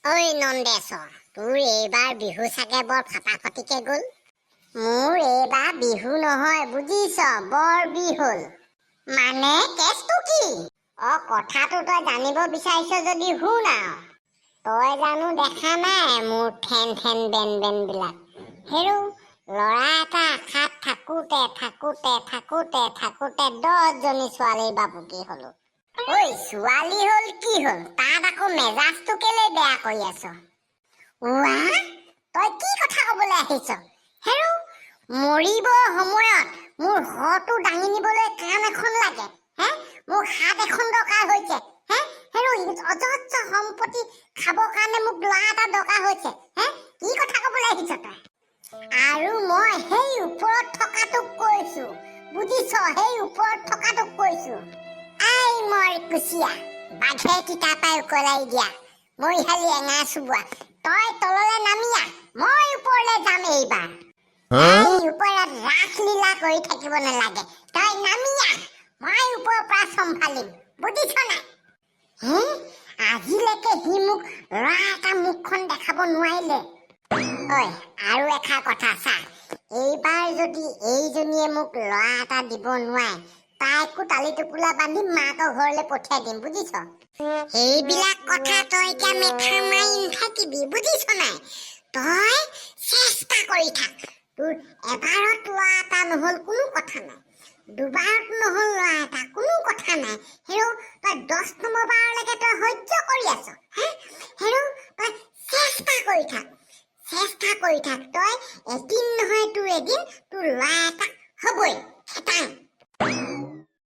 ঐ নন্দেশ, তোৰ এইবাৰ বিহু চাগে বৰ ফাটাফাটিকে গ'ল। মোৰ এইবাৰ বিহু নহয় বুজিছ, বৰ বিহ হ'ল। মানে কেছটো কি? কথাটো তই জানিব বিচাৰিছ যদি শুন আৰু। তই জানো দেখা নাই মোৰ ঠেন ঠেন বেন বেন বিলাক? হেৰু ল'ৰা এটা আশাত থাকোতে 10জনী ছোৱালীৰ বাপুকি হলো। ঐ ছোৱালী হ'ল কি হ'ল, তাত আকৌ মেজাজটো কেলে বেয়া কৰি আছ? তই কি কথা কবলৈ আহিছ? হেৰু মৰিব সময়ত মোৰ হটো দাঙি নিবলৈ কাণ এখন লাগে, মোক হাত এখন দৰকাৰ হৈছে, হেৰু অজস্ৰ সম্পত্তি খাবৰ কাৰণে মোক ল'ৰা এটা দৰকাৰ হৈছে, কি কথা কবলৈ আহিছ তই? আৰু মই সেই ওপৰত থকাটোক কৈছো, বুজিছ? সেই ওপৰত থকাটোক কৈছো। আই মই কুচিয়া, বাঘে তিতা পাই উকলাই দিয়া, মৰিহালি এঙা চুবোৱা, তই তললে নামি আহ, মই ওপৰলে যাম এইবাৰ। ওপৰত ৰাসলীলা কৰি থাকিব নালাগে, তই নামি আহ, মই ওপৰৰ পৰা চম্ভালিম, বুজিছ নাই? আজিলৈকে সি মোক ল'ৰা এটা মুখখন দেখাব নোৱাৰিলে। আৰু এষাৰ কথা চা, এইবাৰ যদি এইজনীয়ে মোক ল'ৰা এটা দিব নোৱাৰে, তাইকো টালি টোপোলা বান্ধি মাকৰ ঘৰলৈ পঠিয়াই দিম, বুজিছ? সেইবিলাক কথা তই এতিয়া মেথা মাৰি নাথাকিবি, বুজিছ নাই? তই চেষ্টা কৰি থাক, তোৰ এবাৰত ল'ৰা এটা নহল কোনো কথা নাই, দুবাৰত নহল ল'ৰা এটা কোনো কথা নাই, হেৰু তই 10 নম্বৰ বাৰলৈকে তই সহ্য কৰি আছ, হেৰু তই চেষ্টা কৰি থাক, তই এদিন নহয় তোৰ এদিন তোৰ ল'ৰা এটা হবই, খেতাং।